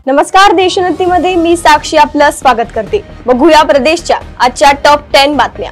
नमस्कार, देशोन्नतीमध्ये मी साक्षी आपलं स्वागत करते। बघूया प्रदेशच्या आजच्या टॉप 10 बातम्या।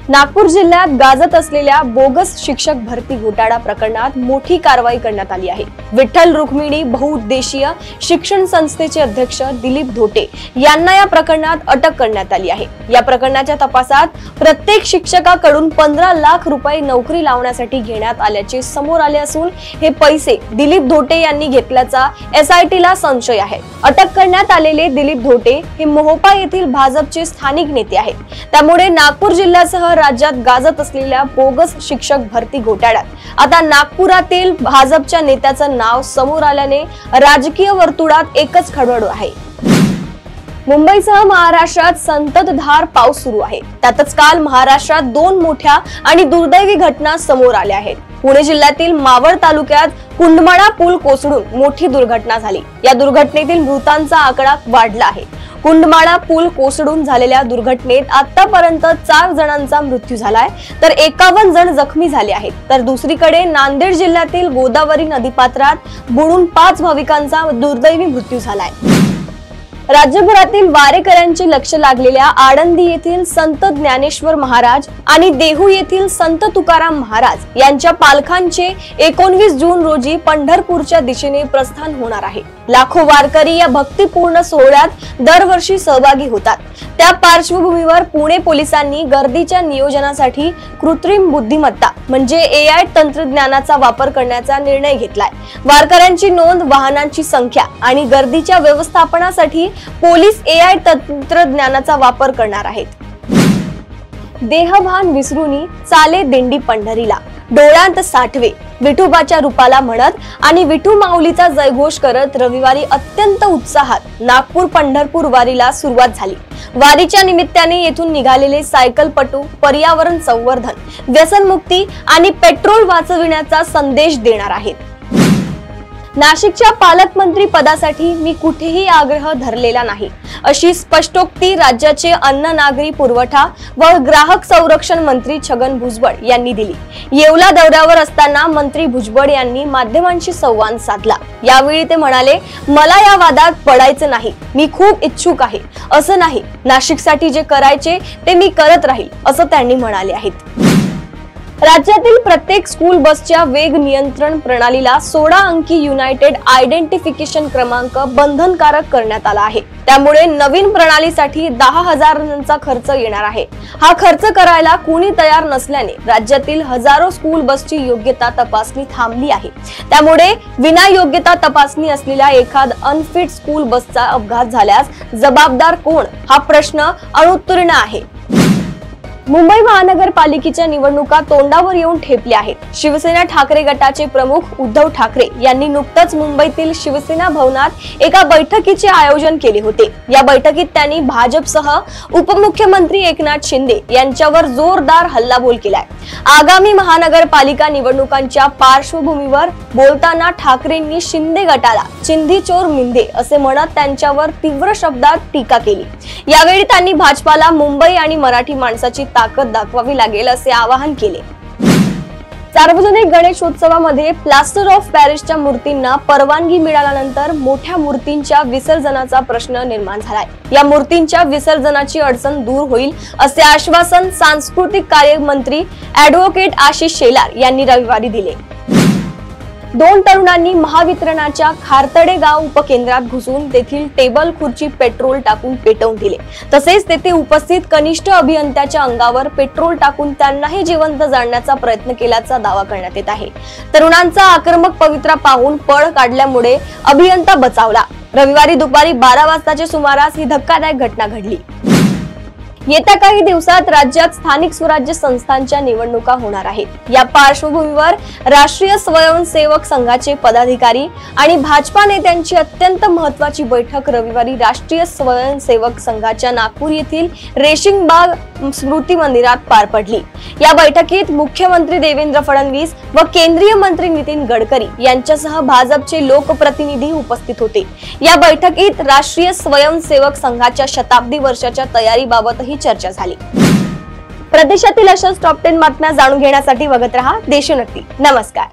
नागपूर जिल्ह्यात गाजत असलेल्या बोगस शिक्षक भरती घोटाळा प्रकरणात मोठी कारवाई करण्यात आली आहे। विठ्ठल रुक्मिणी बहुउद्देशीय शिक्षण संस्थेचे अध्यक्ष दिलीप धोटे यांना या प्रकरणात अटक करण्यात आली आहे। या प्रकरणाच्या तपासात प्रत्येक शिक्षकाकडून 15 लाख रुपये नोकरी लावण्यासाठी घेण्यात आल्याचे समोर आले असून हे पैसे दिलीप धोटे यांनी घेतल्याचा एसआयटीला संशय आहे। अटक करण्यात आलेले दिलीप धोटे हे मोहोपा येथील भाजपचे स्थानिक नेते आहेत। त्यामुळे नागपूर जिल्ह्यासह राज्यात गाजत असलेल्या बोगस शिक्षक भरती घोटाळ्यात आता नागपुरातील भाजपच्या नेत्याचं नाव समोर आल्याने राजकीय वर्तुळात एकच खळबळ आहे। मुंबईसह महाराष्ट्रात संततधार पाऊस सुरू आहे। त्यातच काल महाराष्ट्रात 2 मोठ्या आणि दुर्दैवी घटना समोर आल्या आहेत। पुणे जिल्ह्यातील मावळ तालुक्यात कुंडमाळा पूल कोसळून मोठी दुर्घटना झाली। या दुर्घटनेतील मृतांचा आकडा वाढला आहे। कुंडमाळा पूल कोसळून झालेल्या दुर्घटनेत आतापर्यंत 4 जणांचा मृत्यू झालाय, तर 51 जण जखमी झाले आहेत। तर दुसरीकडे नांदेड जिल्ह्यातील गोदावरी नदीपात्रात बुडून 5 भाविकांचा दुर्दैवी मृत्यू झालाय। राज्यभरातील वारेकऱ्यांचे लक्ष लागलेल्या आळंदी येथील संत ज्ञानेश्वर महाराज आणि देहू येथील संत तुकाराम महाराज यांच्या पालखांचे 19 जून रोजी पंढरपूरच्या दिशेने प्रस्थान होणार आहे। लाखो वारकरी या भक्तिपूर्ण सोहळ्यात दरवर्षी सहभागी होतात। त्या पार्श्वभूमीवर पुणे पोलिसांनी गर्दीच्या नियोजनासाठी कृत्रिम बुद्धिमत्ता म्हणजे एआय तंत्रज्ञानाचा वापर करण्याचा निर्णय घेतलाय। वारकऱ्यांची नोंद, वाहनांची संख्या आणि गर्दीच्या व्यवस्थापनासाठी पोलीस एआय तंत्रज्ञानाचा वापर करणार आहेत। देहभान विसरूनी चाले दिंडी पंढरीला, डोळ्यांत साठवे विठोबाच्या रूपाला म्हणत आणि विठू माऊलीचा जयघोष करत रविवारी अत्यंत उत्साहात नागपूर पंढरपूर वारीला सुरुवात झाली। वारीच्या निमित्ताने येथून निघालेले सायकलपटू पर्यावरण संवर्धन, व्यसनमुक्ती आणि पेट्रोल वाचविण्याचा संदेश देणार आहेत। नाशिकच्या पालकमंत्री पदासाठी मी कुठेही आग्रह धरलेला नाही, अशी स्पष्टोक्ती राज्याचे अन्न नागरी पुरवठा व ग्राहक संरक्षण मंत्री छगन भुजबळ यांनी दिली। येवला दौऱ्यावर असताना मंत्री भुजबळ यांनी माध्यमांशी संवाद साधला। यावेळी ते म्हणाले, मला या वादात पडायचे नाही, मी खूप इच्छुक आहे, असं नाही, नाशिकसाठी जे करायचे ते मी करत राहील, असं त्यांनी म्हणाले आहेत। राज्यातील प्रत्येक स्कूल बसच्या वेग नियंत्रण प्रणालीला 16 अंकी युनायटेड आयडेंटिफिकेशन क्रमांक बंधनकारक करण्यात आला आहे। त्यामुळे नवीन प्रणालीसाठी 10,000चा खर्च येणार आहे। हा खर्च करायला कोणी तयार नसल्याने राज्यातील हजारो स्कूल बसची योग्यता तपासणी थांबली आहे। त्यामुळे विना योग्यता तपासणी असलेल्या एखाद अनफिट स्कूल बसचा अपघात झाल्यास जबाबदार कोण, हा प्रश्न अनुत्तीर्ण आहे। मुंबई महानगरपालिकेच्या निवडणुका तोंडावर येऊन ठेपल्या आहेत। शिवसेना ठाकरे गटाचे प्रमुख उद्धव ठाकरे यांनी नुकतच मुंबईतील शिवसेना भवनात एका बैठकीचे आयोजन केले होते। या बैठकीत त्यांनी भाजपसह उपमुख्यमंत्री एकनाथ शिंदे यांच्यावर जोरदार हल्लाबोल केलाय। आगामी महानगरपालिका निवडणुकांच्या पार्श्वभूमीवर बोलताना ठाकरेंनी शिंदे गटाला चिंधी चोर मिंदे असे म्हणत त्यांच्यावर तीव्र शब्दात टीका केली। यावेळी त्यांनी भाजपाला मुंबई आणि मराठी माणसाची ताकद दाखवावी लागेल असे आवाहन केले। सार्वजनिक गणेशोत्सवामध्ये प्लास्टर ऑफ पॅरिसच्या मूर्तींना परवानगी मिळाल्यानंतर मोठ्या मूर्तींच्या विसर्जनाचा प्रश्न निर्माण झालाय। या मूर्तींच्या विसर्जनाची अडचण दूर होईल असे आश्वासन सांस्कृतिक कार्य मंत्री ॲडव्होकेट आशिष शेलार यांनी रविवारी दिले। 2 तरुणांनी महावितरणाच्या खारतडे गाव उपकेंद्रात घुसून तेथील टेबल खुर्ची पेट्रोल टाकून पेटवून दिले। तसेच तेथे उपस्थित कनिष्ठ अभियंत्याच्या अंगावर पेट्रोल टाकून त्यांनाही जिवंत जाळण्याचा प्रयत्न केल्याचा दावा करण्यात येत आहे। तरुणांचा आक्रमक पवित्रा पाहून पळ काढल्यामुळे अभियंता बचावला। रविवारी दुपारी 12 वाजताच्या सुमारास ही धक्कादायक घटना घडली। येत्या काही दिवसात राज्यात स्थानिक स्वराज्य संस्थांच्या निवडणुका होणार आहेत। या पार्श्वभूमीवर राष्ट्रीय स्वयंसेवक संघाचे पदाधिकारी आणि भाजपा नेत्यांची अत्यंत महत्त्वाची बैठक रविवारी राष्ट्रीय स्वयंसेवक संघाच्या नागपूर येथील रेशिंगबाग स्मृती मंदिरात पार पडली। या बैठकीत मुख्यमंत्री देवेंद्र फडणवीस व केंद्रीय मंत्री नितीन गडकरी यांच्यासह भाजपचे लोकप्रतिनिधी उपस्थित होते। या बैठकीत राष्ट्रीय स्वयंसेवक संघाच्या शताब्दी वर्षाच्या तयारीबाबत चर्चा झाली। प्रदेशातील अशाच टॉप 10 बातम्या जाणून घेण्यासाठी बघत रहा देशोन्नती। नमस्कार।